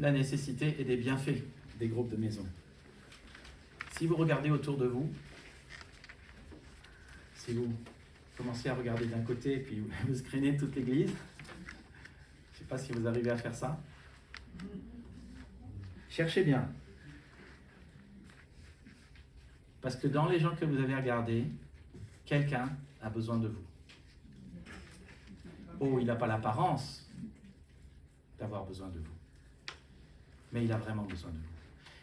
la nécessité et des bienfaits des groupes de maison. Si vous regardez autour de vous, si vous commencez à regarder d'un côté et puis vous screenez toute l'église, je ne sais pas si vous arrivez à faire ça. Cherchez bien. Parce que dans les gens que vous avez regardés, quelqu'un a besoin de vous. Oh, il n'a pas l'apparence d'avoir besoin de vous. Mais il a vraiment besoin de vous.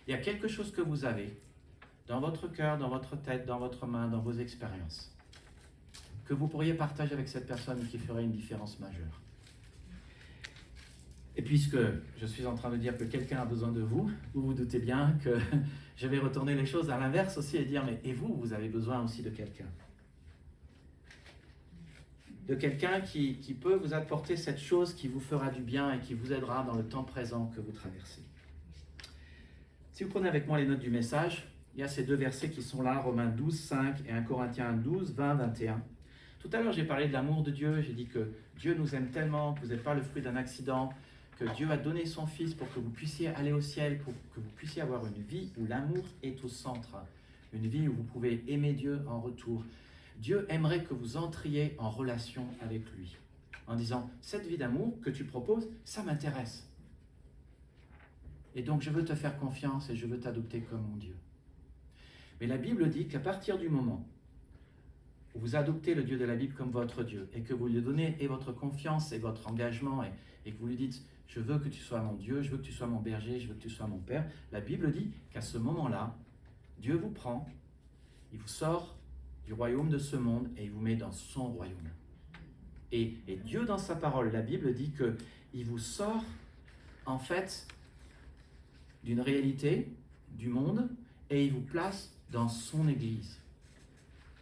Il y a quelque chose que vous avez dans votre cœur, dans votre tête, dans votre main, dans vos expériences, que vous pourriez partager avec cette personne qui ferait une différence majeure. Et puisque je suis en train de dire que quelqu'un a besoin de vous, vous vous doutez bien que je vais retourner les choses à l'inverse aussi et dire, mais et vous, vous avez besoin aussi de quelqu'un. De quelqu'un qui peut vous apporter cette chose qui vous fera du bien et qui vous aidera dans le temps présent que vous traversez. Si vous prenez avec moi les notes du message, il y a ces deux versets qui sont là, Romains 12, 5 et 1 Corinthiens 12, 20, 21. Tout à l'heure, j'ai parlé de l'amour de Dieu. J'ai dit que Dieu nous aime tellement, que vous n'êtes pas le fruit d'un accident, que Dieu a donné son Fils pour que vous puissiez aller au ciel, pour que vous puissiez avoir une vie où l'amour est au centre, une vie où vous pouvez aimer Dieu en retour. Dieu aimerait que vous entriez en relation avec lui, en disant, cette vie d'amour que tu proposes, ça m'intéresse. Et donc, je veux te faire confiance et je veux t'adopter comme mon Dieu. Mais la Bible dit qu'à partir du moment où vous adoptez le Dieu de la Bible comme votre Dieu et que vous lui donnez et votre confiance et votre engagement et que vous lui dites « Je veux que tu sois mon Dieu, je veux que tu sois mon berger, je veux que tu sois mon Père », la Bible dit qu'à ce moment-là, Dieu vous prend, il vous sort du royaume de ce monde et il vous met dans son royaume. Et Dieu, dans sa parole, la Bible dit qu'il vous sort, en fait, d'une réalité, du monde, et il vous place dans son Église.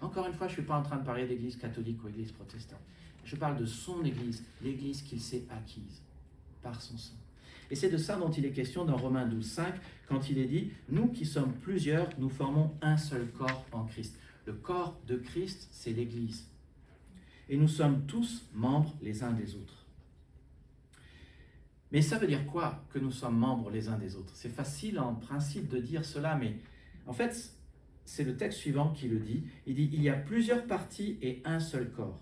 Encore une fois, je ne suis pas en train de parler d'Église catholique ou Église protestante. Je parle de son Église, l'Église qu'il s'est acquise par son sang. Et c'est de ça dont il est question dans Romains 12, 5, quand il est dit « Nous qui sommes plusieurs, nous formons un seul corps en Christ ». Le corps de Christ, c'est l'Église. Et nous sommes tous membres les uns des autres. Mais ça veut dire quoi que nous sommes membres les uns des autres? C'est facile en principe de dire cela, mais en fait, c'est le texte suivant qui le dit. Il dit, il y a plusieurs parties et un seul corps.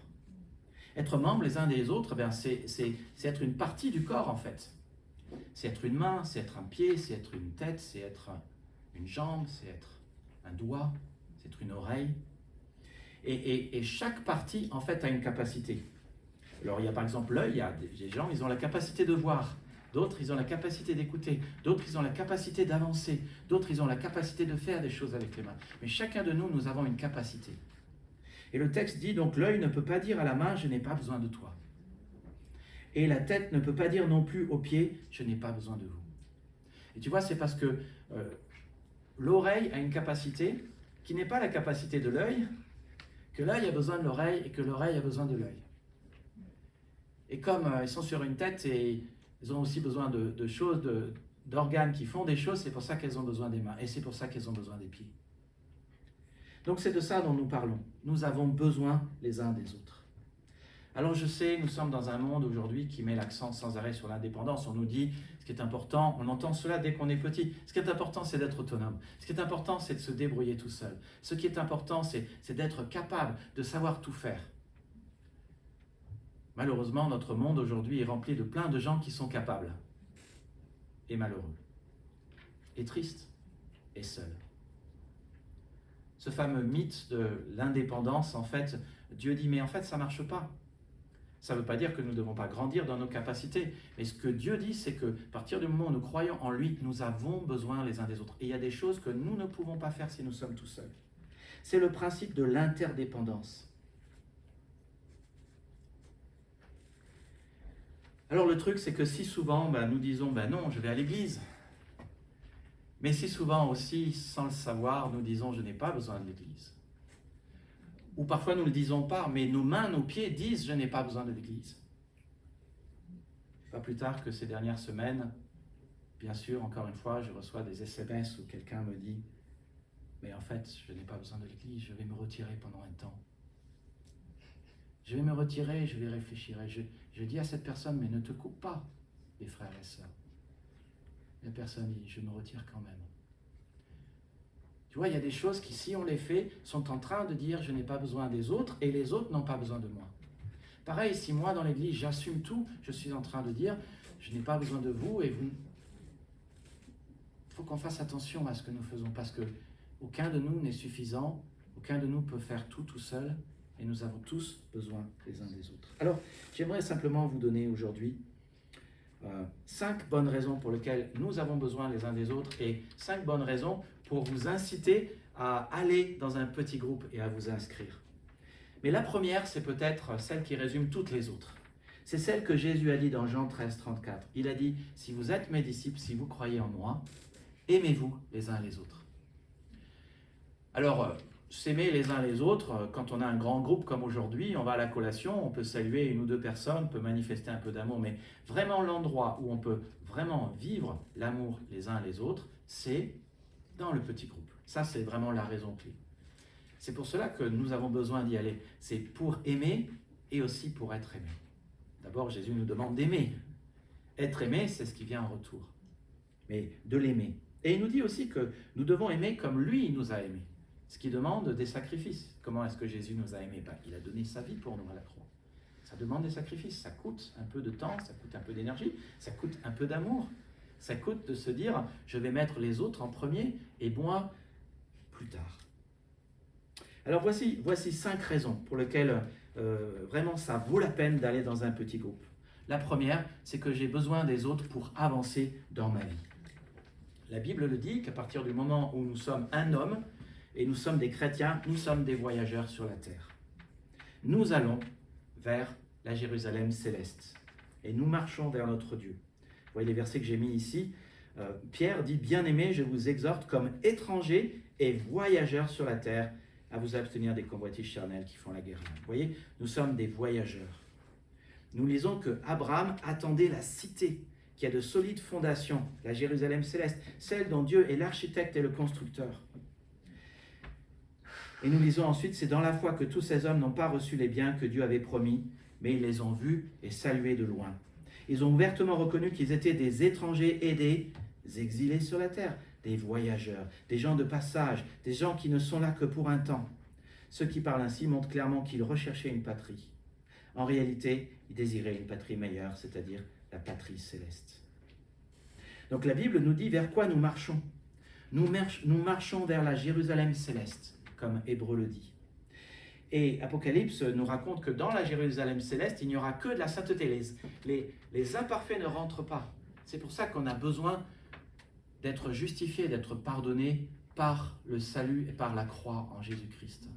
Être membres les uns des autres, c'est être une partie du corps en fait. C'est être une main, c'est être un pied, c'est être une tête, c'est être une jambe, c'est être un doigt, c'est être une oreille. Et chaque partie en fait a une capacité. Alors il y a par exemple l'œil, il y a des gens, ils ont la capacité de voir. D'autres, ils ont la capacité d'écouter. D'autres, ils ont la capacité d'avancer. D'autres, ils ont la capacité de faire des choses avec les mains. Mais chacun de nous, nous avons une capacité. Et le texte dit, donc l'œil ne peut pas dire à la main, je n'ai pas besoin de toi. Et la tête ne peut pas dire non plus aux pieds, je n'ai pas besoin de vous. Et tu vois, c'est parce que l'oreille a une capacité qui n'est pas la capacité de l'œil, que l'œil a besoin de l'oreille et que l'oreille a besoin de l'œil. Et comme ils sont sur une tête et ils ont aussi besoin de choses, d'organes qui font des choses, c'est pour ça qu'elles ont besoin des mains et c'est pour ça qu'elles ont besoin des pieds. Donc c'est de ça dont nous parlons. Nous avons besoin les uns des autres. Alors je sais, nous sommes dans un monde aujourd'hui qui met l'accent sans arrêt sur l'indépendance. On nous dit, ce qui est important, on entend cela dès qu'on est petit, ce qui est important c'est d'être autonome. Ce qui est important c'est de se débrouiller tout seul. Ce qui est important c'est d'être capable de savoir tout faire. Malheureusement, notre monde aujourd'hui est rempli de plein de gens qui sont capables et malheureux, et tristes, et seuls. Ce fameux mythe de l'indépendance, en fait, Dieu dit, mais en fait, ça ne marche pas. Ça ne veut pas dire que nous ne devons pas grandir dans nos capacités, mais ce que Dieu dit, c'est que à partir du moment où nous croyons en lui, nous avons besoin les uns des autres. Et il y a des choses que nous ne pouvons pas faire si nous sommes tout seuls. C'est le principe de l'interdépendance. Alors le truc, c'est que si souvent, nous disons, non, je vais à l'église. Mais si souvent aussi, sans le savoir, nous disons, je n'ai pas besoin de l'église. Ou parfois nous ne le disons pas, mais nos mains, nos pieds disent, je n'ai pas besoin de l'église. Pas plus tard que ces dernières semaines, bien sûr, encore une fois, je reçois des SMS où quelqu'un me dit, mais en fait, je n'ai pas besoin de l'église, je vais me retirer pendant un temps. Je vais me retirer, je vais réfléchir. Et je dis à cette personne, mais ne te coupe pas, les frères et sœurs. La personne dit, je me retire quand même. Tu vois, il y a des choses qui, si on les fait, sont en train de dire, je n'ai pas besoin des autres et les autres n'ont pas besoin de moi. Pareil, si moi, dans l'église, j'assume tout, je suis en train de dire, je n'ai pas besoin de vous et vous... Il faut qu'on fasse attention à ce que nous faisons parce que aucun de nous n'est suffisant, aucun de nous peut faire tout seul et nous avons tous besoin les uns des autres. Alors, j'aimerais simplement vous donner aujourd'hui 5 bonnes raisons pour lesquelles nous avons besoin les uns des autres et 5 bonnes raisons pour vous inciter à aller dans un petit groupe et à vous inscrire. Mais la première, c'est peut-être celle qui résume toutes les autres. C'est celle que Jésus a dit dans Jean 13, 34. Il a dit, si vous êtes mes disciples, si vous croyez en moi, aimez-vous les uns les autres. Alors, s'aimer les uns les autres, quand on a un grand groupe comme aujourd'hui, on va à la collation, on peut saluer 1 ou 2 personnes, on peut manifester un peu d'amour, mais vraiment l'endroit où on peut vraiment vivre l'amour les uns les autres, c'est dans le petit groupe. Ça, c'est vraiment la raison clé. C'est pour cela que nous avons besoin d'y aller. C'est pour aimer et aussi pour être aimé. D'abord, Jésus nous demande d'aimer. Être aimé, c'est ce qui vient en retour. Mais de l'aimer. Et il nous dit aussi que nous devons aimer comme lui nous a aimés. Ce qui demande des sacrifices. Comment est-ce que Jésus nous a aimés? Il a donné sa vie pour nous à la croix. Ça demande des sacrifices. Ça coûte un peu de temps, ça coûte un peu d'énergie, ça coûte un peu d'amour. Ça coûte de se dire, je vais mettre les autres en premier et moi plus tard. Alors voici 5 raisons pour lesquelles vraiment ça vaut la peine d'aller dans un petit groupe. La première, c'est que j'ai besoin des autres pour avancer dans ma vie. La Bible le dit qu'à partir du moment où nous sommes un homme et nous sommes des chrétiens, nous sommes des voyageurs sur la terre. Nous allons vers la Jérusalem céleste et nous marchons vers notre Dieu. Vous voyez les versets que j'ai mis ici. Pierre dit, bien-aimés, je vous exhorte comme étrangers et voyageurs sur la terre à vous abstenir des convoitises charnelles qui font la guerre. Vous voyez, nous sommes des voyageurs. Nous lisons que Abraham attendait la cité qui a de solides fondations, la Jérusalem céleste, celle dont Dieu est l'architecte et le constructeur. Et nous lisons ensuite, c'est dans la foi que tous ces hommes n'ont pas reçu les biens que Dieu avait promis, mais ils les ont vus et salués de loin. Ils ont ouvertement reconnu qu'ils étaient des étrangers et des exilés sur la terre, des voyageurs, des gens de passage, des gens qui ne sont là que pour un temps. Ceux qui parlent ainsi montrent clairement qu'ils recherchaient une patrie. En réalité, ils désiraient une patrie meilleure, c'est-à-dire la patrie céleste. Donc la Bible nous dit vers quoi nous marchons. Nous marchons vers la Jérusalem céleste, comme Hébreu le dit. Et Apocalypse nous raconte que dans la Jérusalem céleste, il n'y aura que de la sainteté. Les imparfaits ne rentrent pas. C'est pour ça qu'on a besoin d'être justifié, d'être pardonné par le salut et par la croix en Jésus-Christ.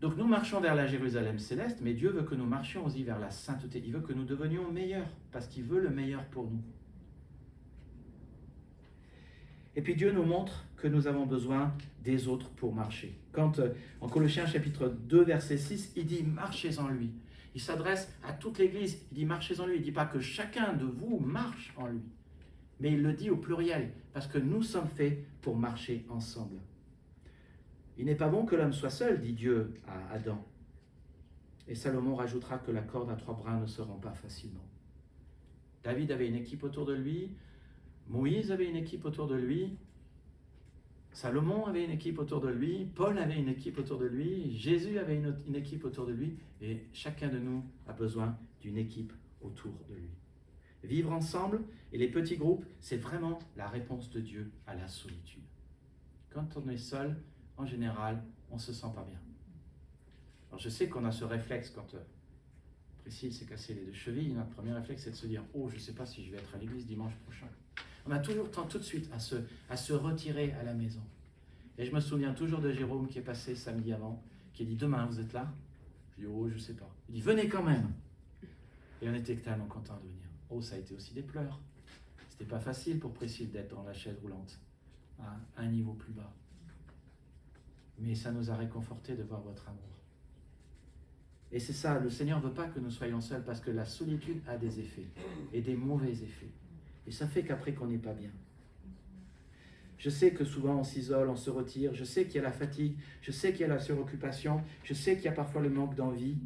Donc nous marchons vers la Jérusalem céleste, mais Dieu veut que nous marchions aussi vers la sainteté. Il veut que nous devenions meilleurs, parce qu'il veut le meilleur pour nous. Et puis Dieu nous montre que nous avons besoin des autres pour marcher. Quand en Colossiens chapitre 2 verset 6, il dit « marchez en lui ». Il s'adresse à toute l'Église, il dit « marchez en lui ». Il ne dit pas que chacun de vous marche en lui, mais il le dit au pluriel, parce que nous sommes faits pour marcher ensemble. Il n'est pas bon que l'homme soit seul, dit Dieu à Adam. Et Salomon rajoutera que la corde à 3 brins ne se rend pas facilement. David avait une équipe autour de lui, Moïse avait une équipe autour de lui, Salomon avait une équipe autour de lui, Paul avait une équipe autour de lui, Jésus avait une équipe autour de lui, et chacun de nous a besoin d'une équipe autour de lui. Vivre ensemble et les petits groupes, c'est vraiment la réponse de Dieu à la solitude. Quand on est seul, en général, on ne se sent pas bien. Alors je sais qu'on a ce réflexe quand Priscille s'est cassé les 2 chevilles, notre premier réflexe c'est de se dire « Oh, je ne sais pas si je vais être à l'église dimanche prochain ». On a toujours temps tout de suite à se retirer à la maison. Et je me souviens toujours de Jérôme qui est passé samedi avant, qui a dit « Demain, vous êtes là ?» Je dis « Oh, je ne sais pas ». Il dit « Venez quand même ». Et on était tellement contents de venir. Oh, ça a été aussi des pleurs. C'était pas facile pour Priscille d'être dans la chaise roulante, à un niveau plus bas. Mais ça nous a réconfortés de voir votre amour. Et c'est ça, le Seigneur ne veut pas que nous soyons seuls parce que la solitude a des effets, et des mauvais effets. Et ça fait qu'après qu'on n'est pas bien. Je sais que souvent on s'isole, on se retire, je sais qu'il y a la fatigue, je sais qu'il y a la suroccupation, je sais qu'il y a parfois le manque d'envie.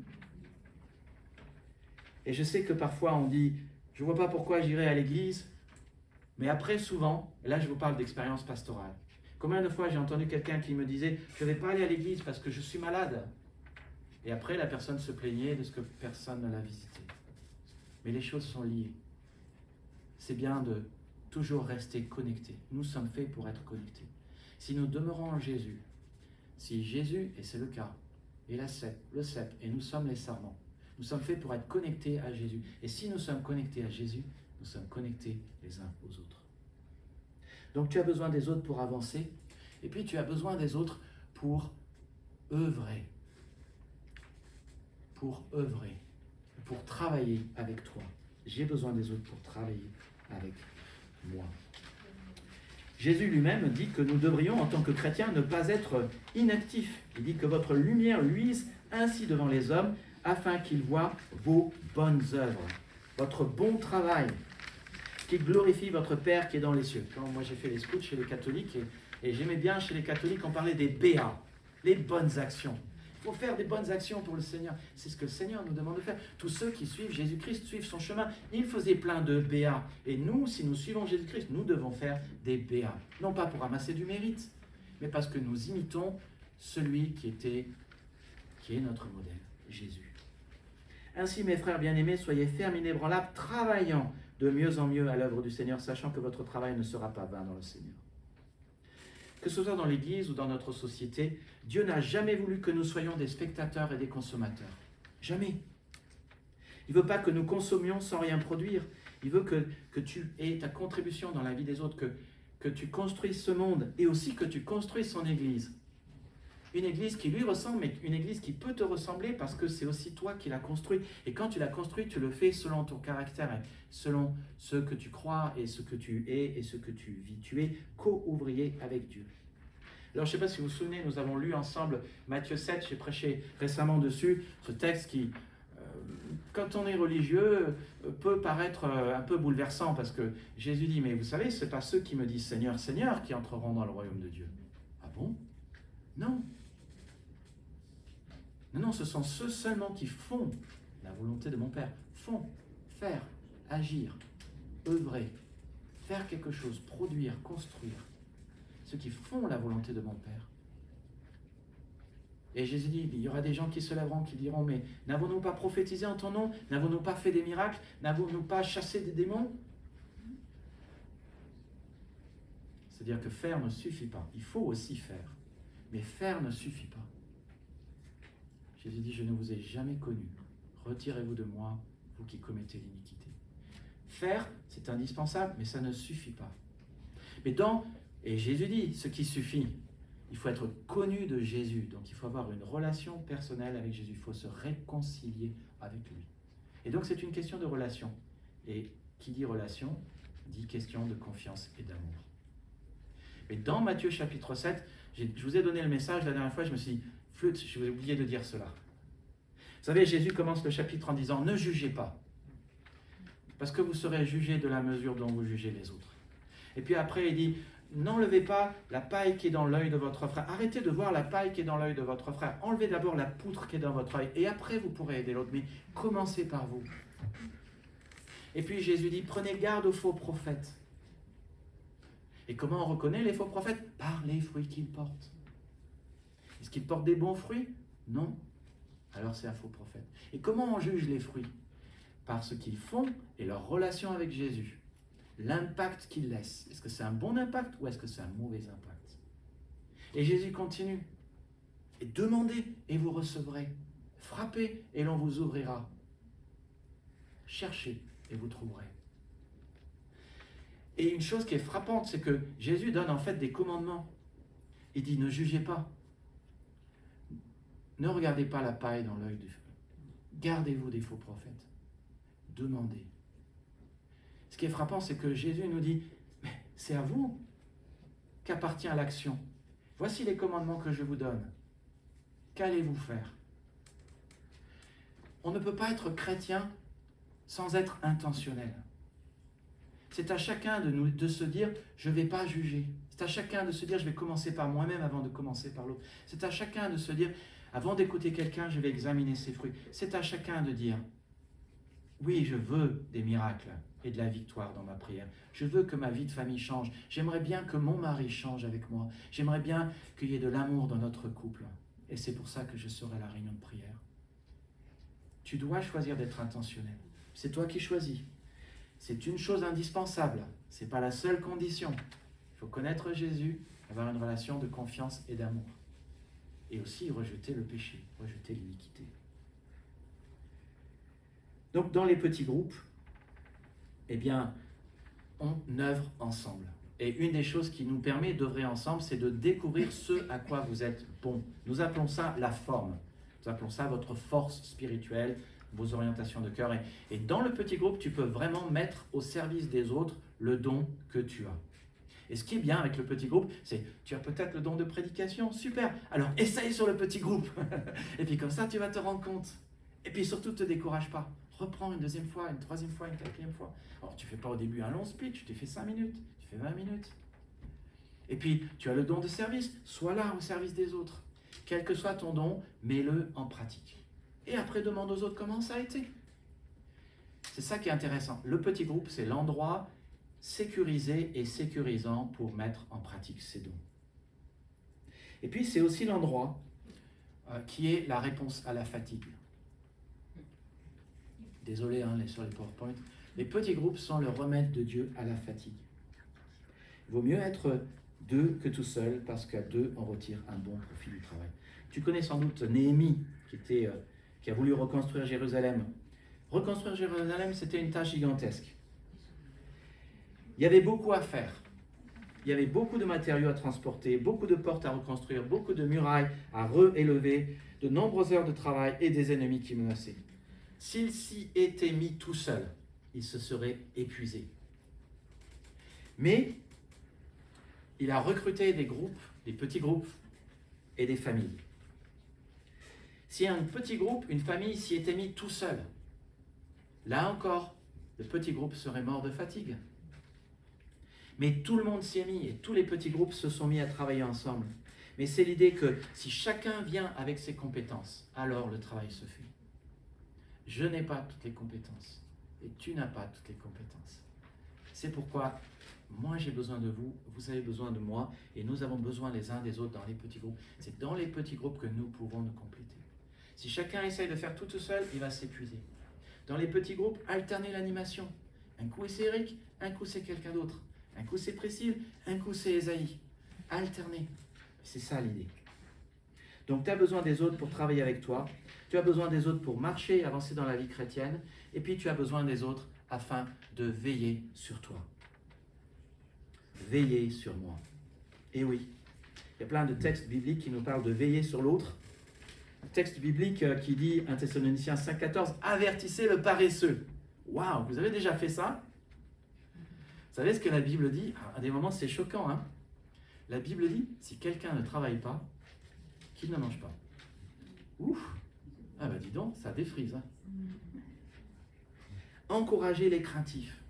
Et je sais que parfois on dit, je ne vois pas pourquoi j'irai à l'église, Mais après, souvent, et là je vous parle d'expérience pastorale, combien de fois j'ai entendu quelqu'un qui me disait « je ne vais pas aller à l'église parce que je suis malade ». Et après, la personne se plaignait de ce que personne ne l'a visité. Mais les choses sont liées. C'est bien de toujours rester connecté. Nous sommes faits pour être connectés. Si nous demeurons en Jésus, si Jésus, et c'est le cas, et la cep, le cep, et nous sommes les sarments, nous sommes faits pour être connectés à Jésus. Et si nous sommes connectés à Jésus, nous sommes connectés les uns aux autres. Donc tu as besoin des autres pour avancer, et puis tu as besoin des autres pour œuvrer. Pour travailler avec toi. J'ai besoin des autres pour travailler avec moi. Jésus lui-même dit que nous devrions, en tant que chrétiens, ne pas être inactifs. Il dit que votre lumière luise ainsi devant les hommes, afin qu'ils voient vos bonnes œuvres, votre bon travail, qui glorifie votre Père qui est dans les cieux. Quand moi j'ai fait les scouts chez les catholiques, et j'aimais bien chez les catholiques, on parlait des BA, les bonnes actions. Il faut faire des bonnes actions pour le Seigneur. C'est ce que le Seigneur nous demande de faire. Tous ceux qui suivent Jésus-Christ suivent son chemin. Il faisait plein de BA. Et nous, si nous suivons Jésus-Christ, nous devons faire des BA. Non pas pour amasser du mérite, mais parce que nous imitons celui qui est notre modèle, Jésus. Ainsi, mes frères bien-aimés, soyez fermes, inébranlables, travaillant de mieux en mieux à l'œuvre du Seigneur, sachant que votre travail ne sera pas vain dans le Seigneur. Que ce soit dans l'Église ou dans notre société, Dieu n'a jamais voulu que nous soyons des spectateurs et des consommateurs. Jamais. Il ne veut pas que nous consommions sans rien produire. Il veut que tu aies ta contribution dans la vie des autres, que tu construises ce monde et aussi que tu construises son Église. Une Église qui lui ressemble, mais une Église qui peut te ressembler parce que c'est aussi toi qui l'as construit. Et quand tu l'as construit, tu le fais selon ton caractère, et selon ce que tu crois et ce que tu es et ce que tu vis. Tu es co-ouvrier avec Dieu. Alors, je ne sais pas si vous vous souvenez, nous avons lu ensemble Matthieu 7, j'ai prêché récemment dessus, ce texte qui, quand on est religieux, peut paraître un peu bouleversant parce que Jésus dit, mais vous savez, ce n'est pas ceux qui me disent Seigneur, Seigneur qui entreront dans le royaume de Dieu. Ah bon? Non. Non, ce sont ceux seulement qui font la volonté de mon Père. Font, faire, agir, œuvrer, faire quelque chose, produire, construire. Ceux qui font la volonté de mon Père. Et Jésus dit, il y aura des gens qui se lèveront, qui diront, mais n'avons-nous pas prophétisé en ton nom? N'avons-nous pas fait des miracles? N'avons-nous pas chassé des démons? C'est-à-dire que faire ne suffit pas. Il faut aussi faire. Mais faire ne suffit pas. Jésus dit, je ne vous ai jamais connu. Retirez-vous de moi, vous qui commettez l'iniquité. Faire, c'est indispensable, mais ça ne suffit pas. Et Jésus dit, ce qui suffit, il faut être connu de Jésus. Donc il faut avoir une relation personnelle avec Jésus. Il faut se réconcilier avec lui. Et donc c'est une question de relation. Et qui dit relation, dit question de confiance et d'amour. Mais dans Matthieu chapitre 7, je vous ai donné le message la dernière fois, je me suis dit, flûte, je vais oublier de dire cela. Vous savez, Jésus commence le chapitre en disant, ne jugez pas, parce que vous serez jugés de la mesure dont vous jugez les autres. Et puis après, il dit, n'enlevez pas la paille qui est dans l'œil de votre frère. Arrêtez de voir la paille qui est dans l'œil de votre frère. Enlevez d'abord la poutre qui est dans votre œil, et après vous pourrez aider l'autre. Mais commencez par vous. Et puis Jésus dit, prenez garde aux faux prophètes. Et comment on reconnaît les faux prophètes? Par les fruits qu'ils portent. Est-ce qu'ils portent des bons fruits? Non. Alors c'est un faux prophète. Et comment on juge les fruits? Par ce qu'ils font et leur relation avec Jésus. L'impact qu'ils laissent. Est-ce que c'est un bon impact ou est-ce que c'est un mauvais impact? Et Jésus continue. Et demandez et vous recevrez. Frappez et l'on vous ouvrira. Cherchez et vous trouverez. Et une chose qui est frappante, c'est que Jésus donne en fait des commandements. Il dit, ne jugez pas. Ne regardez pas la paille dans l'œil du feu. Gardez-vous des faux prophètes. Demandez. Ce qui est frappant, c'est que Jésus nous dit, mais c'est à vous qu'appartient l'action. Voici les commandements que je vous donne. Qu'allez-vous faire? On ne peut pas être chrétien sans être intentionnel. C'est à chacun de se dire, je ne vais pas juger. C'est à chacun de se dire, je vais commencer par moi-même avant de commencer par l'autre. C'est à chacun de se dire, avant d'écouter quelqu'un, je vais examiner ses fruits. C'est à chacun de dire, oui, je veux des miracles. et de la victoire dans ma prière. Je veux que ma vie de famille change. J'aimerais bien que mon mari change avec moi. J'aimerais bien qu'il y ait de l'amour dans notre couple. Et c'est pour ça que je serai à la réunion de prière. Tu dois choisir d'être intentionnel. C'est toi qui choisis. C'est une chose indispensable. Ce n'est pas la seule condition. Il faut connaître Jésus, avoir une relation de confiance et d'amour. Et aussi rejeter le péché, rejeter l'iniquité. Donc dans les petits groupes, eh bien, on œuvre ensemble. Et une des choses qui nous permet d'œuvrer ensemble, c'est de découvrir ce à quoi vous êtes bon. Nous appelons ça la forme. Nous appelons ça votre force spirituelle, vos orientations de cœur. Et dans le petit groupe, tu peux vraiment mettre au service des autres le don que tu as. Et ce qui est bien avec le petit groupe, c'est tu as peut-être le don de prédication, super. Alors essaye sur le petit groupe. Et puis comme ça, tu vas te rendre compte. Et puis surtout, ne te décourage pas. Reprends une deuxième fois, une troisième fois, une quatrième fois. Alors tu ne fais pas au début un long speech, tu fais 5 minutes, tu fais 20 minutes. Et puis tu as le don de service, sois là au service des autres. Quel que soit ton don, mets-le en pratique. Et après, demande aux autres comment ça a été. C'est ça qui est intéressant. Le petit groupe, c'est l'endroit sécurisé et sécurisant pour mettre en pratique ces dons. Et puis, c'est aussi l'endroit qui est la réponse à la fatigue. Désolé sur les PowerPoint. Les petits groupes sont le remède de Dieu à la fatigue. Il vaut mieux être deux que tout seul, parce qu'à deux, on retire un bon profit du travail. Tu connais sans doute Néhémie, qui a voulu reconstruire Jérusalem. Reconstruire Jérusalem, c'était une tâche gigantesque. Il y avait beaucoup à faire. Il y avait beaucoup de matériaux à transporter, beaucoup de portes à reconstruire, beaucoup de murailles à réélever, de nombreuses heures de travail et des ennemis qui menaçaient. S'il s'y était mis tout seul, il se serait épuisé. Mais il a recruté des groupes, des petits groupes et des familles. Si un petit groupe, une famille s'y était mis tout seul, là encore, le petit groupe serait mort de fatigue. Mais tout le monde s'y est mis et tous les petits groupes se sont mis à travailler ensemble. Mais c'est l'idée que si chacun vient avec ses compétences, alors le travail se fait. Je n'ai pas toutes les compétences et tu n'as pas toutes les compétences. C'est pourquoi moi j'ai besoin de vous, vous avez besoin de moi et nous avons besoin les uns des autres dans les petits groupes. C'est dans les petits groupes que nous pouvons nous compléter. Si chacun essaye de faire tout seul, il va s'épuiser. Dans les petits groupes, alternez l'animation. Un coup c'est Eric, un coup c'est quelqu'un d'autre. Un coup c'est Priscille, un coup c'est Esaïe. Alternez. C'est ça l'idée. Donc tu as besoin des autres pour travailler avec toi. Tu as besoin des autres pour marcher et avancer dans la vie chrétienne. Et puis tu as besoin des autres afin de veiller sur toi. Veiller sur moi. Et oui, il y a plein de textes bibliques qui nous parlent de veiller sur l'autre. Un texte biblique qui dit, 1 Thessaloniciens 5,14, avertissez le paresseux. Waouh, vous avez déjà fait ça? Vous savez ce que la Bible dit? À des moments, c'est choquant. Hein, la Bible dit, si quelqu'un ne travaille pas, qu'il ne mange pas. Ouf! Ah ben dis donc, ça défrise. Hein. Encouragez les craintifs.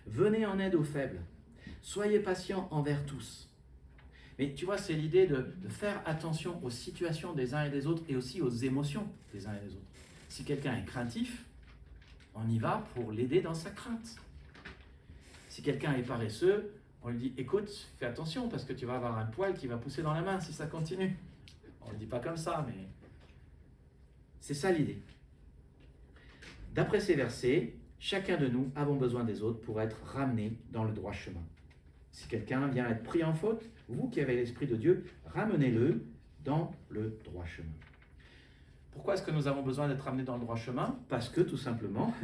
Venez en aide aux faibles. Soyez patients envers tous. Mais tu vois, c'est l'idée de faire attention aux situations des uns et des autres et aussi aux émotions des uns et des autres. Si quelqu'un est craintif, on y va pour l'aider dans sa crainte. Si quelqu'un est paresseux, on lui dit « Écoute, fais attention parce que tu vas avoir un poil qui va pousser dans la main si ça continue. » On ne le dit pas comme ça, mais c'est ça l'idée. D'après ces versets, chacun de nous avons besoin des autres pour être ramenés dans le droit chemin. Si quelqu'un vient être pris en faute, vous qui avez l'Esprit de Dieu, ramenez-le dans le droit chemin. Pourquoi est-ce que nous avons besoin d'être ramenés dans le droit chemin? Parce que tout simplement,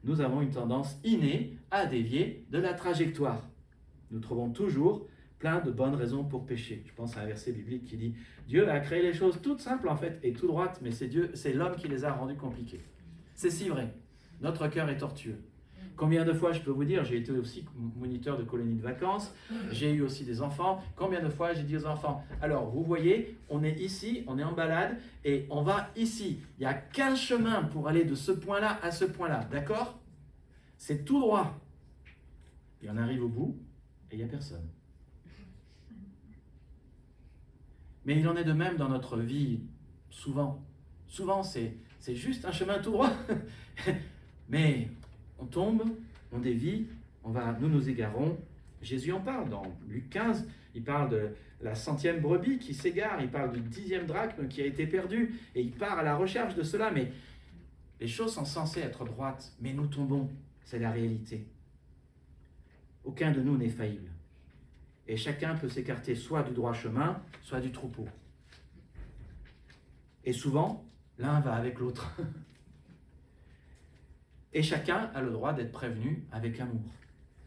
nous avons une tendance innée à dévier de la trajectoire. Nous trouvons toujours plein de bonnes raisons pour pécher. Je pense à un verset biblique qui dit « Dieu a créé les choses toutes simples en fait et tout droites, mais c'est l'homme qui les a rendues compliquées. » C'est si vrai. Notre cœur est tortueux. Combien de fois, je peux vous dire, j'ai été aussi moniteur de colonies de vacances, j'ai eu aussi des enfants, combien de fois j'ai dit aux enfants, alors vous voyez, on est ici, on est en balade, et on va ici. Il n'y a qu'un chemin pour aller de ce point-là à ce point-là, d'accord? C'est tout droit. Et on arrive au bout, et il n'y a personne. Mais il en est de même dans notre vie, souvent. Souvent, c'est juste un chemin tout droit. Mais on tombe, ont des vies, nous nous égarons. Jésus en parle dans Luc 15, il parle de la 100e brebis qui s'égare, il parle du 10e drachme qui a été perdu, et il part à la recherche de cela, mais les choses sont censées être droites, mais nous tombons, c'est la réalité. Aucun de nous n'est faillible. Et chacun peut s'écarter soit du droit chemin, soit du troupeau. Et souvent, l'un va avec l'autre. Et chacun a le droit d'être prévenu avec amour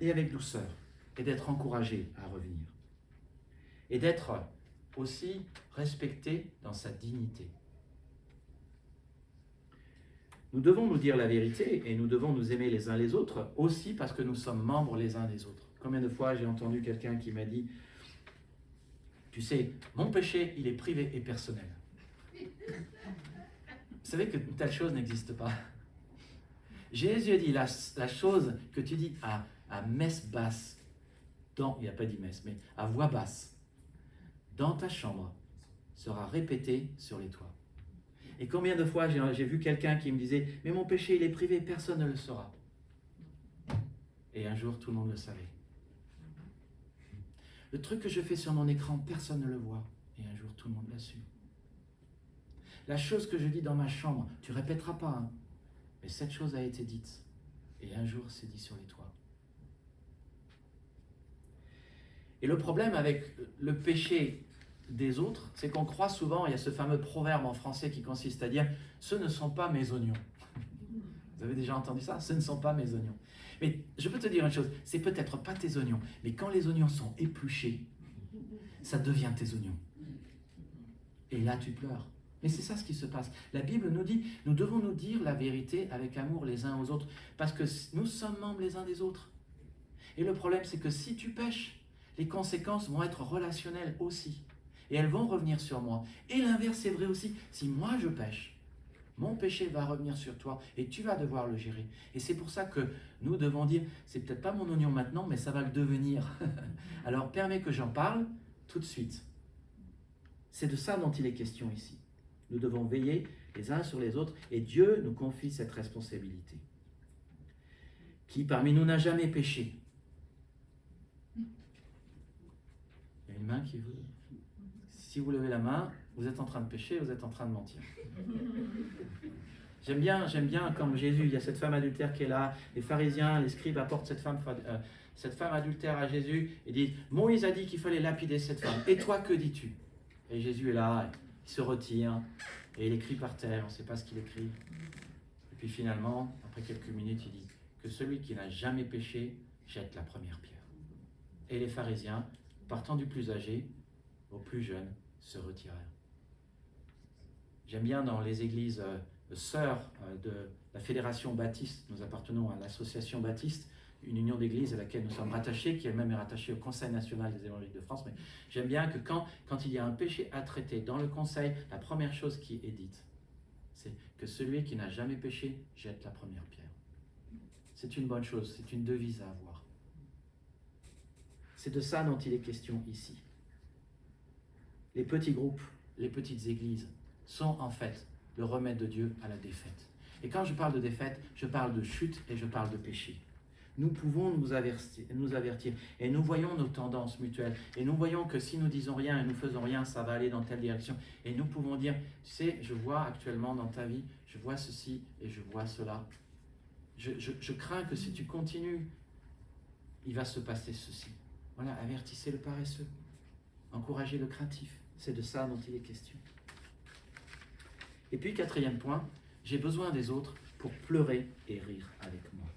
et avec douceur, et d'être encouragé à revenir. Et d'être aussi respecté dans sa dignité. Nous devons nous dire la vérité et nous devons nous aimer les uns les autres aussi parce que nous sommes membres les uns des autres. Combien de fois j'ai entendu quelqu'un qui m'a dit « Tu sais, mon péché, il est privé et personnel. » Vous savez que telle chose n'existe pas. Jésus a dit la chose que tu dis à messe basse, il n'y a pas dit messe, mais à voix basse, dans ta chambre, sera répétée sur les toits. Et combien de fois j'ai vu quelqu'un qui me disait « Mais mon péché, il est privé, personne ne le saura. » Et un jour, tout le monde le savait. Le truc que je fais sur mon écran, personne ne le voit. Et un jour, tout le monde l'a su. La chose que je dis dans ma chambre, tu ne répéteras pas, hein, mais cette chose a été dite. Et un jour, c'est dit sur les toits. Et le problème avec le péché des autres, c'est qu'on croit souvent, il y a ce fameux proverbe en français qui consiste à dire « ce ne sont pas mes oignons ». Vous avez déjà entendu ça? Ce ne sont pas mes oignons. Mais je peux te dire une chose, c'est peut-être pas tes oignons, mais quand les oignons sont épluchés, ça devient tes oignons. Et là, tu pleures. Mais c'est ça ce qui se passe. La Bible nous dit, nous devons nous dire la vérité avec amour les uns aux autres, parce que nous sommes membres les uns des autres. Et le problème, c'est que si tu pèches, les conséquences vont être relationnelles aussi. Et elles vont revenir sur moi. Et l'inverse est vrai aussi. Si moi je pêche, mon péché va revenir sur toi et tu vas devoir le gérer. Et c'est pour ça que nous devons dire, c'est peut-être pas mon oignon maintenant, mais ça va le devenir. Alors permets que j'en parle tout de suite. C'est de ça dont il est question ici. Nous devons veiller les uns sur les autres et Dieu nous confie cette responsabilité. Qui parmi nous n'a jamais péché? Il y a une main qui veut... Si vous levez la main, vous êtes en train de pécher, vous êtes en train de mentir. J'aime bien comme Jésus, il y a cette femme adultère qui est là, les pharisiens, les scribes apportent cette femme adultère à Jésus et disent « Moïse a dit qu'il fallait lapider cette femme, et toi que dis-tu » Et Jésus est là, il se retire, et il écrit par terre, on ne sait pas ce qu'il écrit. Et puis finalement, après quelques minutes, il dit que celui qui n'a jamais péché jette la première pierre. Et les pharisiens, partant du plus âgé au plus jeune, se retirèrent. J'aime bien dans les églises sœurs de la Fédération Baptiste, nous appartenons à l'Association Baptiste, une union d'églises à laquelle nous sommes rattachés, qui elle-même est rattachée au Conseil national des évangéliques de France, mais j'aime bien que quand il y a un péché à traiter dans le Conseil, la première chose qui est dite, c'est que celui qui n'a jamais péché jette la première pierre. C'est une bonne chose, c'est une devise à avoir. C'est de ça dont il est question ici. Les petits groupes, les petites églises sont en fait le remède de Dieu à la défaite. Et quand je parle de défaite, je parle de chute et je parle de péché. Nous pouvons nous avertir et nous voyons nos tendances mutuelles et nous voyons que si nous disons rien et nous faisons rien, ça va aller dans telle direction. Et nous pouvons dire, tu sais, je vois actuellement dans ta vie, je vois ceci et je vois cela. Je crains que si tu continues, il va se passer ceci. Voilà, avertissez le paresseux, encouragez le craintif. C'est de ça dont il est question. Et puis, quatrième point, j'ai besoin des autres pour pleurer et rire avec moi.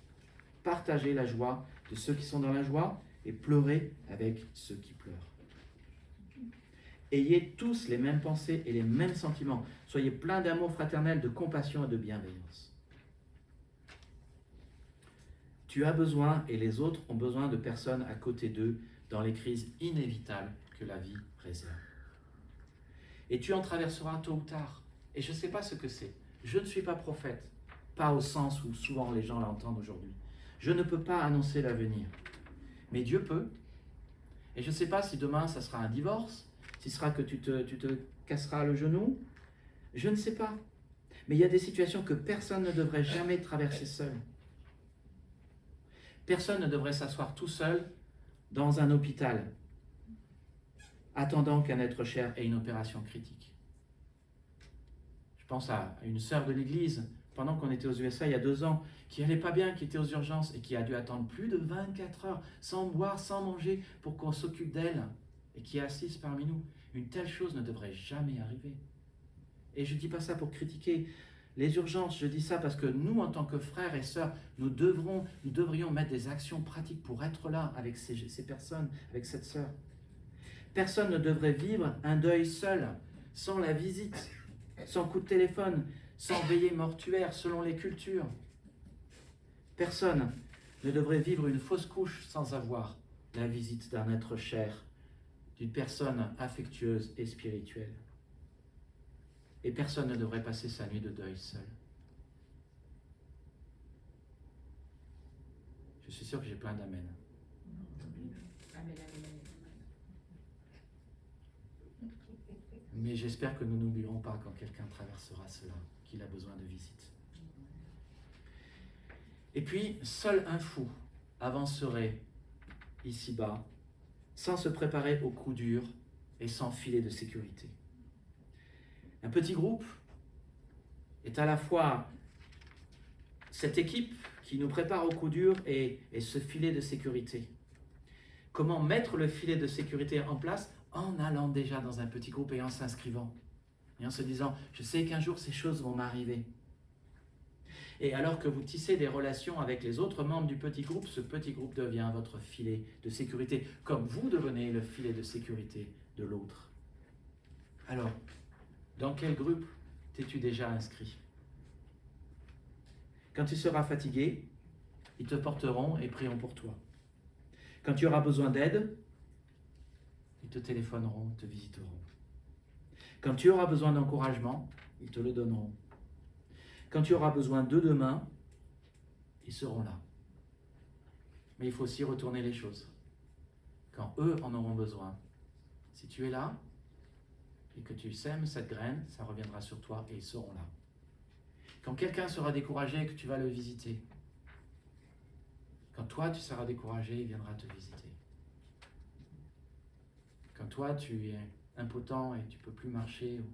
Partagez la joie de ceux qui sont dans la joie et pleurez avec ceux qui pleurent. Ayez tous les mêmes pensées et les mêmes sentiments. Soyez pleins d'amour fraternel, de compassion et de bienveillance. Tu as besoin et les autres ont besoin de personnes à côté d'eux dans les crises inévitables que la vie réserve. Et tu en traverseras tôt ou tard. Et je ne sais pas ce que c'est. Je ne suis pas prophète, pas au sens où souvent les gens l'entendent aujourd'hui. Je ne peux pas annoncer l'avenir. Mais Dieu peut. Et je ne sais pas si demain, ça sera un divorce, si ce sera que tu te casseras le genou. Je ne sais pas. Mais il y a des situations que personne ne devrait jamais traverser seul. Personne ne devrait s'asseoir tout seul dans un hôpital, attendant qu'un être cher ait une opération critique. Je pense à une sœur de l'église, pendant qu'on était aux USA il y a 2 ans, qui n'allait pas bien, qui était aux urgences et qui a dû attendre plus de 24 heures sans boire, sans manger, pour qu'on s'occupe d'elle, et qui est assise parmi nous. Une telle chose ne devrait jamais arriver. Et je ne dis pas ça pour critiquer les urgences, je dis ça parce que nous, en tant que frères et sœurs, nous devrions mettre des actions pratiques pour être là avec ces personnes, avec cette sœur. Personne ne devrait vivre un deuil seul, sans la visite, sans coup de téléphone, sans veillée mortuaire selon les cultures. Personne ne devrait vivre une fausse couche sans avoir la visite d'un être cher, d'une personne affectueuse et spirituelle. Et personne ne devrait passer sa nuit de deuil seul. Je suis sûr que j'ai plein d'amen. Mais j'espère que nous n'oublierons pas quand quelqu'un traversera cela, qu'il a besoin de visite. Et puis, seul un fou avancerait ici-bas, sans se préparer au coup dur et sans filet de sécurité. Un petit groupe est à la fois cette équipe qui nous prépare au coup dur et ce filet de sécurité. Comment mettre le filet de sécurité en place? En allant déjà dans un petit groupe et en s'inscrivant. Et en se disant, je sais qu'un jour ces choses vont m'arriver. Et alors que vous tissez des relations avec les autres membres du petit groupe, ce petit groupe devient votre filet de sécurité, comme vous devenez le filet de sécurité de l'autre. Alors, dans quel groupe t'es-tu déjà inscrit? Quand tu seras fatigué, ils te porteront et prieront pour toi. Quand tu auras besoin d'aide, ils te téléphoneront, te visiteront. Quand tu auras besoin d'encouragement, ils te le donneront. Quand tu auras besoin d'eux demain, ils seront là. Mais il faut aussi retourner les choses. Quand eux en auront besoin, si tu es là et que tu sèmes cette graine, ça reviendra sur toi et ils seront là. Quand quelqu'un sera découragé et que tu vas le visiter, quand toi tu seras découragé, il viendra te visiter. Quand toi tu es impotent et tu ne peux plus marcher, ou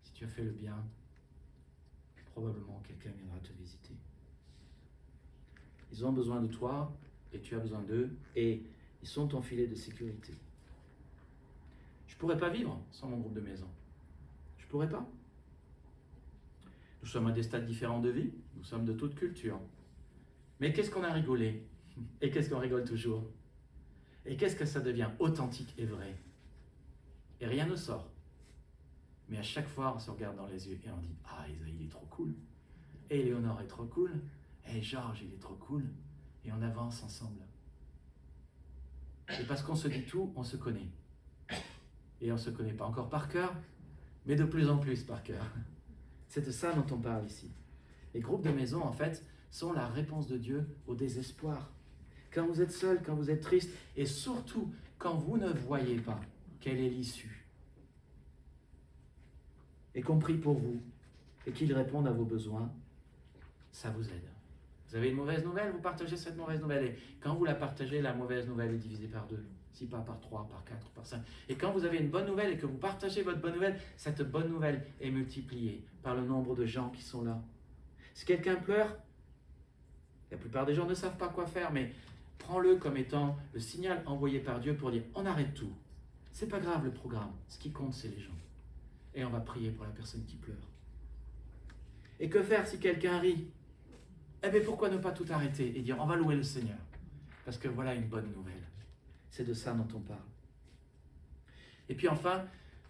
si tu as fait le bien, probablement quelqu'un viendra te visiter. Ils ont besoin de toi et tu as besoin d'eux et ils sont ton filet de sécurité. Je ne pourrais pas vivre sans mon groupe de maison. Je ne pourrais pas. Nous sommes à des stades différents de vie, nous sommes de toute culture. Mais qu'est-ce qu'on a rigolé? Et qu'est-ce qu'on rigole toujours? Et qu'est-ce que ça devient authentique et vrai? Et rien ne sort. Mais à chaque fois, on se regarde dans les yeux et on dit « Ah, Isaïe, il est trop cool. Et Léonore est trop cool. Et Georges, il est trop cool. » Et on avance ensemble. Et parce qu'on se dit tout, on se connaît. Et on ne se connaît pas encore par cœur, mais de plus en plus par cœur. C'est de ça dont on parle ici. Les groupes de maison, en fait, sont la réponse de Dieu au désespoir. Quand vous êtes seul, quand vous êtes triste, et surtout quand vous ne voyez pas quelle est l'issue. Et qu'on prie pour vous, et qu'il réponde à vos besoins, ça vous aide. Vous avez une mauvaise nouvelle, vous partagez cette mauvaise nouvelle. Et quand vous la partagez, la mauvaise nouvelle est divisée par 2. Si pas par 3, par 4, par 5. Et quand vous avez une bonne nouvelle et que vous partagez votre bonne nouvelle, cette bonne nouvelle est multipliée par le nombre de gens qui sont là. Si quelqu'un pleure, la plupart des gens ne savent pas quoi faire, mais prends-le comme étant le signal envoyé par Dieu pour dire on arrête tout. C'est pas grave le programme, ce qui compte c'est les gens. Et on va prier pour la personne qui pleure. Et que faire si quelqu'un rit? Eh bien pourquoi ne pas tout arrêter et dire on va louer le Seigneur? Parce que voilà une bonne nouvelle. C'est de ça dont on parle. Et puis enfin,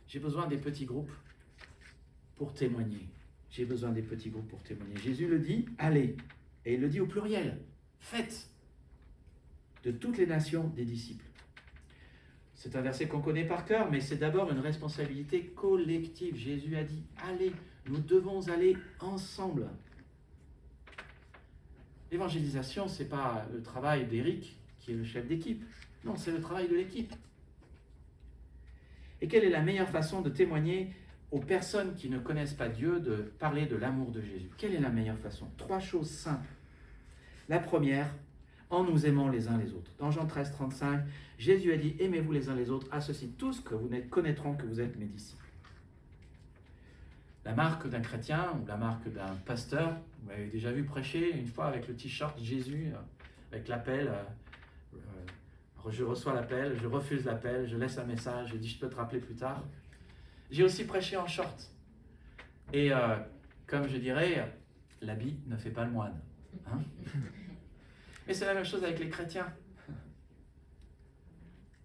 j'ai besoin des petits groupes pour témoigner. J'ai besoin des petits groupes pour témoigner. Jésus le dit, allez. Et il le dit au pluriel. Faites de toutes les nations des disciples. C'est un verset qu'on connaît par cœur, mais c'est d'abord une responsabilité collective. Jésus a dit, allez, nous devons aller ensemble. L'évangélisation, ce n'est pas le travail d'Éric, qui est le chef d'équipe. Non, c'est le travail de l'équipe. Et quelle est la meilleure façon de témoigner aux personnes qui ne connaissent pas Dieu, de parler de l'amour de Jésus? Quelle est la meilleure façon? 3 choses simples. La première, en nous aimant les uns les autres. Dans Jean 13, 35, Jésus a dit « Aimez-vous les uns les autres, à ceci tous que vous connaîtront que vous êtes mes disciples. » La marque d'un chrétien ou la marque d'un pasteur, vous m'avez déjà vu prêcher une fois avec le t-shirt Jésus, avec l'appel, je reçois l'appel, je refuse l'appel, je laisse un message, je dis je peux te rappeler plus tard. J'ai aussi prêché en short. Et comme je dirais, l'habit ne fait pas le moine. Hein? Mais c'est la même chose avec les chrétiens.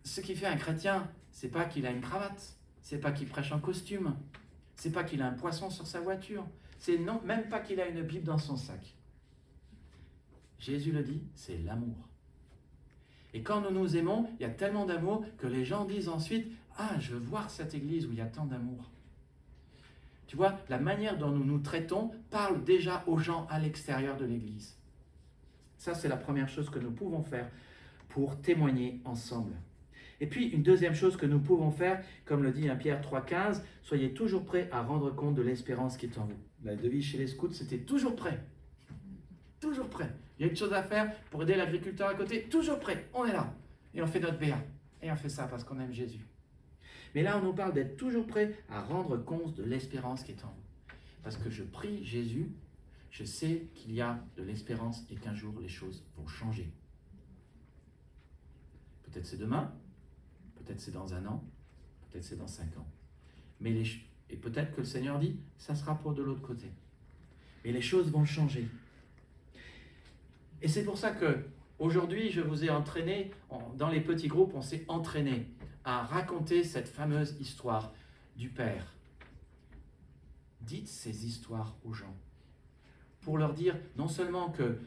Ce qui fait un chrétien, c'est pas qu'il a une cravate, c'est pas qu'il prêche en costume, c'est pas qu'il a un poisson sur sa voiture, c'est non, même pas qu'il a une Bible dans son sac. Jésus le dit, c'est l'amour. Et quand nous nous aimons, il y a tellement d'amour que les gens disent ensuite « Ah, je veux voir cette église où il y a tant d'amour. » Tu vois, la manière dont nous nous traitons parle déjà aux gens à l'extérieur de l'église. Ça, c'est la première chose que nous pouvons faire pour témoigner ensemble. Et puis, une deuxième chose que nous pouvons faire, comme le dit 1 Pierre 3,15, soyez toujours prêts à rendre compte de l'espérance qui est en vous. La devise chez les scouts, c'était toujours prêt. Toujours prêt. Il y a une chose à faire pour aider l'agriculteur à côté, toujours prêt. On est là. Et on fait notre BA. Et on fait ça parce qu'on aime Jésus. Mais là, on nous parle d'être toujours prêt à rendre compte de l'espérance qui est en vous. Parce que je prie Jésus, je sais qu'il y a de l'espérance et qu'un jour, les choses vont changer. Peut-être c'est demain, peut-être c'est dans 1 an, peut-être c'est dans 5 ans. Et peut-être que le Seigneur dit, ça sera pour de l'autre côté. Mais les choses vont changer. Et c'est pour ça que aujourd'hui, je vous ai entraîné, dans les petits groupes, on s'est entraîné à raconter cette fameuse histoire du Père. Dites ces histoires aux gens pour leur dire non seulement que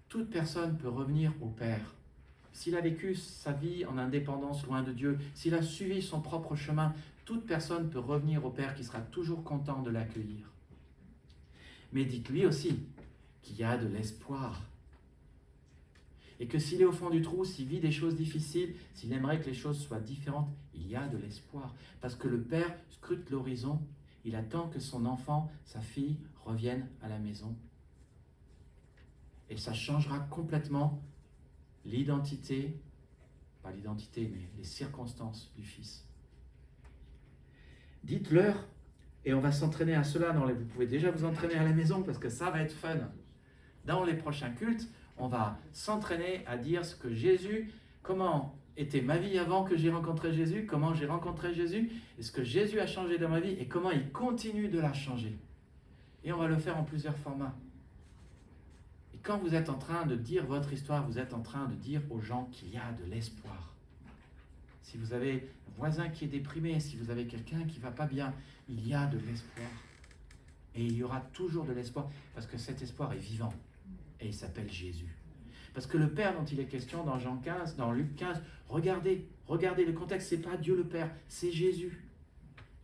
toute personne peut revenir au Père. S'il a vécu sa vie en indépendance loin de Dieu, s'il a suivi son propre chemin, toute personne peut revenir au Père qui sera toujours content de l'accueillir. Mais dites-lui aussi qu'il y a de l'espoir. Et que s'il est au fond du trou, s'il vit des choses difficiles, s'il aimerait que les choses soient différentes, il y a de l'espoir. Parce que le Père scrute l'horizon, il attend que son enfant, sa fille, revienne à la maison. Et ça changera complètement l'identité, pas l'identité, mais les circonstances du Fils. Dites-leur, et on va s'entraîner à cela, vous pouvez déjà vous entraîner à la maison parce que ça va être fun. Dans les prochains cultes, on va s'entraîner à dire ce que Jésus, comment était ma vie avant que j'ai rencontré Jésus, comment j'ai rencontré Jésus, et ce que Jésus a changé dans ma vie, et comment il continue de la changer. Et on va le faire en plusieurs formats. Et quand vous êtes en train de dire votre histoire, vous êtes en train de dire aux gens qu'il y a de l'espoir. Si vous avez un voisin qui est déprimé, si vous avez quelqu'un qui ne va pas bien, il y a de l'espoir. Et il y aura toujours de l'espoir, parce que cet espoir est vivant. Et il s'appelle Jésus. Parce que le Père dont il est question dans Jean 15, dans Luc 15, regardez le contexte, ce n'est pas Dieu le Père, c'est Jésus.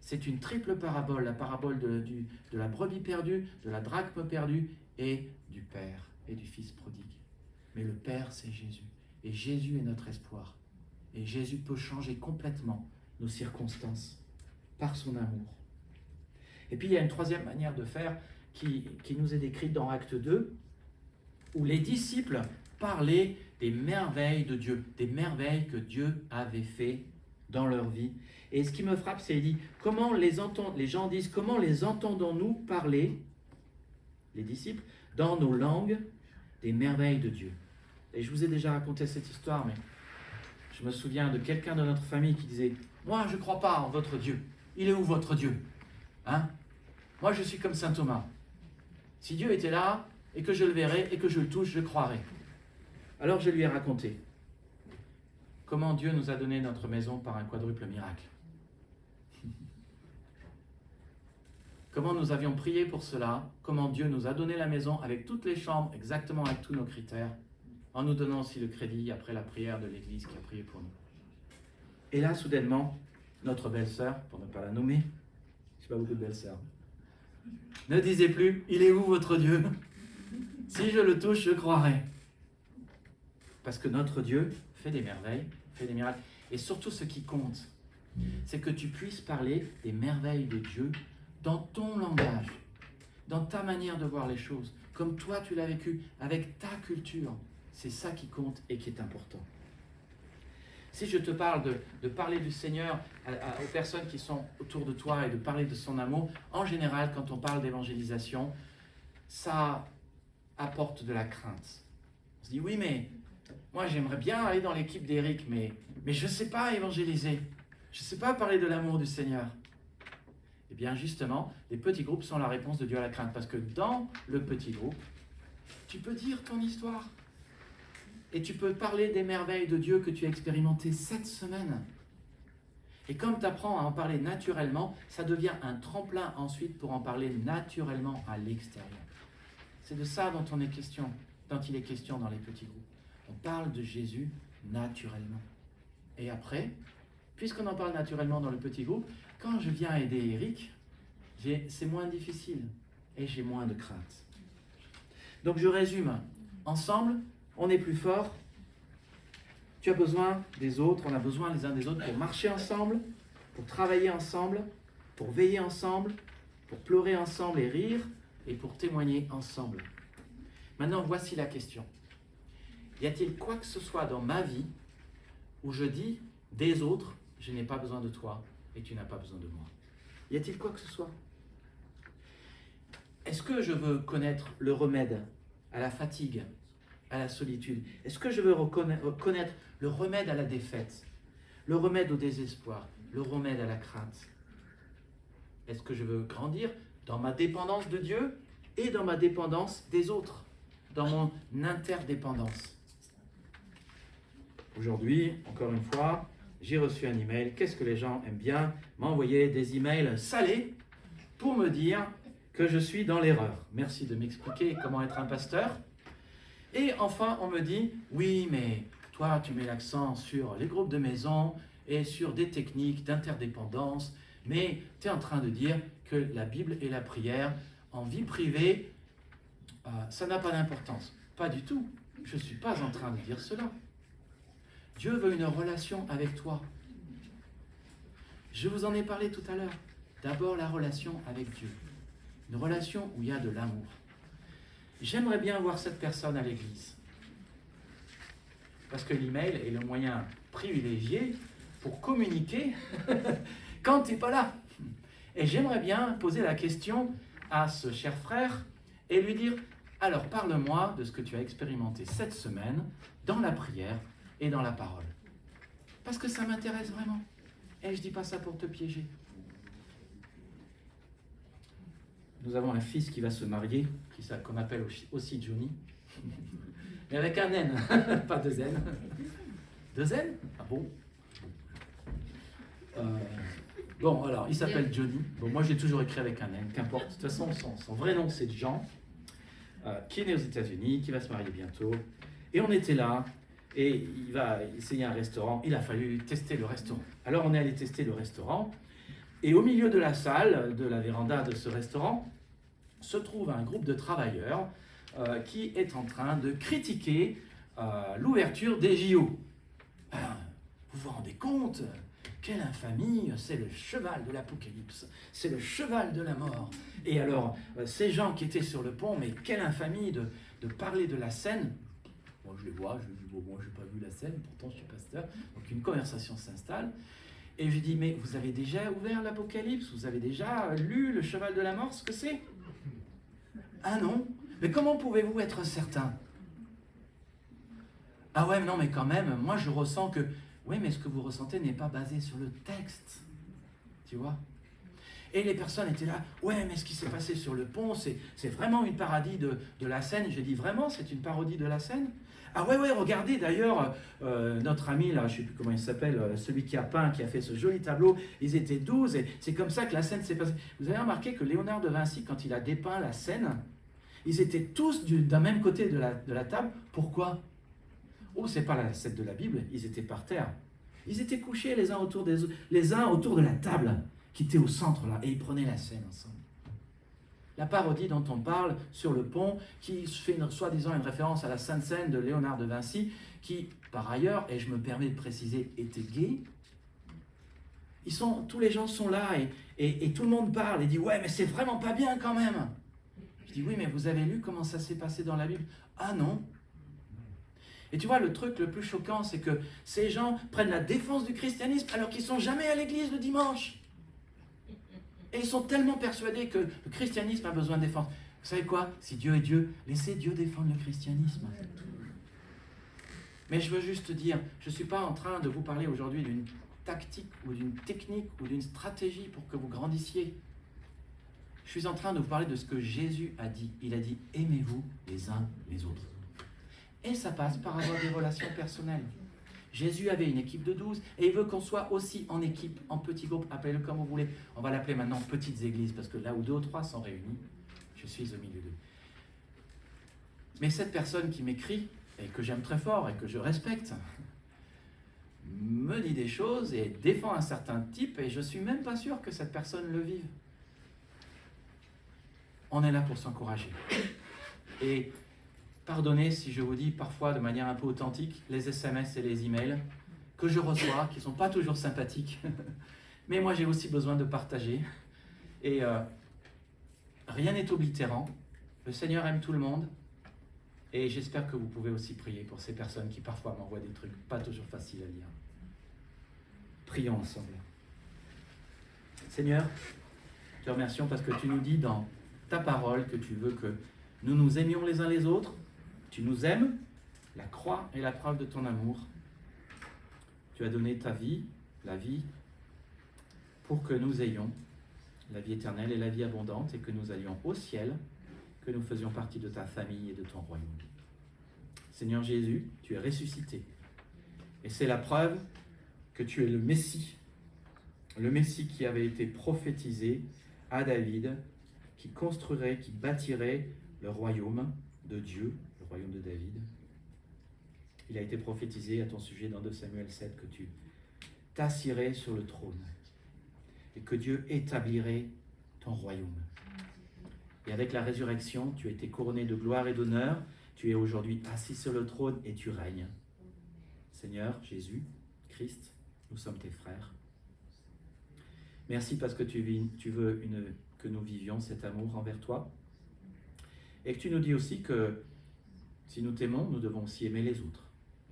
C'est une triple parabole, la parabole de la brebis perdue, de la drachme perdue et du Père et du Fils prodigue. Mais le Père, c'est Jésus. Et Jésus est notre espoir. Et Jésus peut changer complètement nos circonstances par son amour. Et puis il y a une troisième manière de faire qui nous est décrite dans Acte 2, où les disciples parlaient des merveilles de Dieu, des merveilles que Dieu avait fait dans leur vie. Et ce qui me frappe, c'est qu'il dit, les gens disent, comment les entendons-nous parler, les disciples, dans nos langues, des merveilles de Dieu. Et je vous ai déjà raconté cette histoire, mais je me souviens de quelqu'un de notre famille qui disait, moi je ne crois pas en votre Dieu. Il est où votre Dieu? Hein? Moi je suis comme saint Thomas. Si Dieu était là, et que je le verrai, et que je le touche, je croirai. Alors je lui ai raconté comment Dieu nous a donné notre maison par un quadruple miracle. Comment nous avions prié pour cela, comment Dieu nous a donné la maison avec toutes les chambres, exactement avec tous nos critères, en nous donnant aussi le crédit après la prière de l'Église qui a prié pour nous. Et là, soudainement, notre belle-sœur, pour ne pas la nommer, je n'ai pas beaucoup de belles-sœurs, ne disait plus, il est où votre Dieu? Si je le touche, je croirai. Parce que notre Dieu fait des merveilles, fait des miracles. Et surtout, ce qui compte, c'est que tu puisses parler des merveilles de Dieu dans ton langage, dans ta manière de voir les choses. comme toi tu l'as vécu, avec ta culture. C'est ça qui compte et qui est important. Si je te parle de parler du Seigneur aux personnes qui sont autour de toi et de parler de son amour, en général, quand on parle d'évangélisation, ça apporte de la crainte. On se dit, oui, mais moi j'aimerais bien aller dans l'équipe d'Éric, mais je ne sais pas évangéliser. Je ne sais pas parler de l'amour du Seigneur. Eh bien, justement, les petits groupes sont la réponse de Dieu à la crainte. Parce que dans le petit groupe, tu peux dire ton histoire. Et tu peux parler des merveilles de Dieu que tu as expérimentées cette semaine. Et comme tu apprends à en parler naturellement, ça devient un tremplin ensuite pour en parler naturellement à l'extérieur. C'est de ça dont il est question dans les petits groupes. On parle de Jésus naturellement. Et après, puisqu'on en parle naturellement dans le petit groupe, quand je viens aider Eric, c'est moins difficile et j'ai moins de crainte. Donc je résume. Ensemble, on est plus fort. Tu as besoin des autres, on a besoin les uns des autres pour marcher ensemble, pour travailler ensemble, pour veiller ensemble, pour pleurer ensemble et rire, et pour témoigner ensemble. Maintenant, voici la question. Y a-t-il quoi que ce soit dans ma vie où je dis des autres, je n'ai pas besoin de toi et tu n'as pas besoin de moi? Y a-t-il quoi que ce soit? Est-ce que je veux connaître le remède à la fatigue, à la solitude? Est-ce que je veux connaître le remède à la défaite, le remède au désespoir, le remède à la crainte? Est-ce que je veux grandir dans ma dépendance de Dieu et dans ma dépendance des autres, dans mon interdépendance? Aujourd'hui, encore une fois, j'ai reçu un email. Qu'est-ce que les gens aiment bien? M'envoyer des emails salés pour me dire que je suis dans l'erreur. Merci de m'expliquer comment être un pasteur. Et enfin, on me dit, oui, mais toi, tu mets l'accent sur les groupes de maison et sur des techniques d'interdépendance, mais tu es en train de dire que la Bible et la prière en vie privée, ça n'a pas d'importance. Pas du tout. Je ne suis pas en train de dire cela. Dieu veut une relation avec toi. Je vous en ai parlé tout à l'heure. D'abord, la relation avec Dieu. Une relation où il y a de l'amour. J'aimerais bien voir cette personne à l'église. Parce que l'email est le moyen privilégié pour communiquer quand tu n'es pas là. Et j'aimerais bien poser la question à ce cher frère et lui dire, alors parle-moi de ce que tu as expérimenté cette semaine dans la prière et dans la parole. Parce que ça m'intéresse vraiment. Et je ne dis pas ça pour te piéger. Nous avons un fils qui va se marier, qu'on appelle aussi Johnny. Mais avec un N, pas deux N. Deux N? Ah bon? Bon, alors, il s'appelle Johnny. Bon, moi, j'ai toujours écrit avec un N, qu'importe. De toute façon, son vrai nom, c'est Jean, qui est né aux États-Unis, qui va se marier bientôt. Et on était là, et il va essayer un restaurant. Il a fallu tester le restaurant. Alors, on est allé tester le restaurant. Et au milieu de la salle, de la véranda de ce restaurant, se trouve un groupe de travailleurs qui est en train de critiquer l'ouverture des JO. Vous vous rendez compte? Quelle infamie! C'est le cheval de l'Apocalypse, c'est le cheval de la mort. Et alors, ces gens qui étaient sur le pont, mais quelle infamie de parler de la scène. Moi, je les vois, je dis, bon, moi, je n'ai pas vu la scène, pourtant, je suis pasteur. Donc, une conversation s'installe. Et je dis, mais vous avez déjà ouvert l'Apocalypse? Vous avez déjà lu le cheval de la mort, ce que c'est? Ah non? Mais comment pouvez-vous être certain? Ah ouais, non, mais quand même, moi, je ressens que... Oui, mais ce que vous ressentez n'est pas basé sur le texte. Tu vois? Et les personnes étaient là, ouais, mais ce qui s'est passé sur le pont, c'est vraiment une parodie de la scène. J'ai dit, vraiment, c'est une parodie de la scène? Ah ouais, regardez d'ailleurs, notre ami, là, je ne sais plus comment il s'appelle, celui qui a peint, qui a fait ce joli tableau, ils étaient 12, et c'est comme ça que la scène s'est passée. Vous avez remarqué que Léonard de Vinci, quand il a dépeint la scène, ils étaient tous d'un même côté de la table. Pourquoi? Oh, c'est pas la scène de la Bible, ils étaient par terre. Ils étaient couchés les uns autour de la table, qui était au centre là, et ils prenaient la scène ensemble. La parodie dont on parle sur le pont, qui fait soi-disant une référence à la Sainte Seine de Léonard de Vinci, qui, par ailleurs, et je me permets de préciser, était gay. Tous les gens sont là et tout le monde parle et dit « Ouais, mais c'est vraiment pas bien quand même !» Je dis, oui, mais vous avez lu comment ça s'est passé dans la Bible? Ah non. Et tu vois, le truc le plus choquant, c'est que ces gens prennent la défense du christianisme alors qu'ils ne sont jamais à l'église le dimanche. Et ils sont tellement persuadés que le christianisme a besoin de défense. Vous savez quoi? Si Dieu est Dieu, laissez Dieu défendre le christianisme. Mais je veux juste dire, je ne suis pas en train de vous parler aujourd'hui d'une tactique ou d'une technique ou d'une stratégie pour que vous grandissiez. Je suis en train de vous parler de ce que Jésus a dit. Il a dit, aimez-vous les uns les autres. Et ça passe par avoir des relations personnelles. Jésus avait une équipe de 12 et il veut qu'on soit aussi en équipe, en petits groupes, appelez-le comme vous voulez. On va l'appeler maintenant petites églises parce que là où 2 ou 3 sont réunis, je suis au milieu d'eux. Mais cette personne qui m'écrit, et que j'aime très fort et que je respecte, me dit des choses et défend un certain type et je ne suis même pas sûr que cette personne le vive. On est là pour s'encourager. Et pardonnez si je vous dis parfois de manière un peu authentique, les SMS et les emails que je reçois, qui ne sont pas toujours sympathiques, mais moi j'ai aussi besoin de partager. Et rien n'est oblitérant. Le Seigneur aime tout le monde. Et j'espère que vous pouvez aussi prier pour ces personnes qui parfois m'envoient des trucs pas toujours faciles à lire. Prions ensemble. Seigneur, te remercions parce que tu nous dis dans ta parole que tu veux que nous nous aimions les uns les autres. Tu nous aimes, la croix est la preuve de ton amour. Tu as donné ta vie, la vie, pour que nous ayons la vie éternelle et la vie abondante et que nous allions au ciel, que nous faisions partie de ta famille et de ton royaume. Seigneur Jésus, tu es ressuscité. Et c'est la preuve que tu es le Messie qui avait été prophétisé à David, qui construirait, qui bâtirait le royaume de Dieu, le royaume de David. Il a été prophétisé à ton sujet dans 2 Samuel 7 que tu t'assirais sur le trône et que Dieu établirait ton royaume. Et avec la résurrection, tu as été couronné de gloire et d'honneur. Tu es aujourd'hui assis sur le trône et tu règnes. Seigneur Jésus, Christ, nous sommes tes frères. Merci parce que tu veux que nous vivions cet amour envers toi. Et que tu nous dis aussi que si nous t'aimons, nous devons aussi aimer les autres.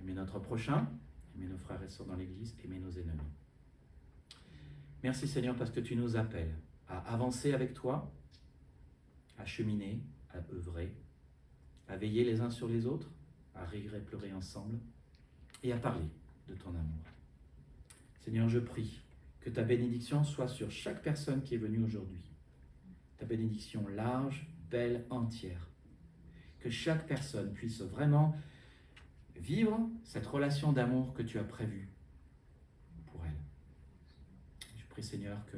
Aimer notre prochain, aimer nos frères et sœurs dans l'Église, aimer nos ennemis. Merci Seigneur parce que tu nous appelles à avancer avec toi, à cheminer, à œuvrer, à veiller les uns sur les autres, à rire et pleurer ensemble, et à parler de ton amour. Seigneur, je prie que ta bénédiction soit sur chaque personne qui est venue aujourd'hui. Ta bénédiction large, belle, entière. Que chaque personne puisse vraiment vivre cette relation d'amour que tu as prévue pour elle. Je prie Seigneur que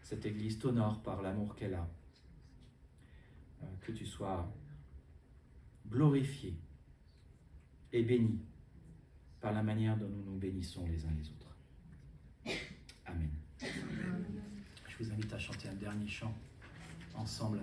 cette Église t'honore par l'amour qu'elle a. Que tu sois glorifié et béni par la manière dont nous nous bénissons les uns les autres. Amen. Je vous invite à chanter un dernier chant ensemble.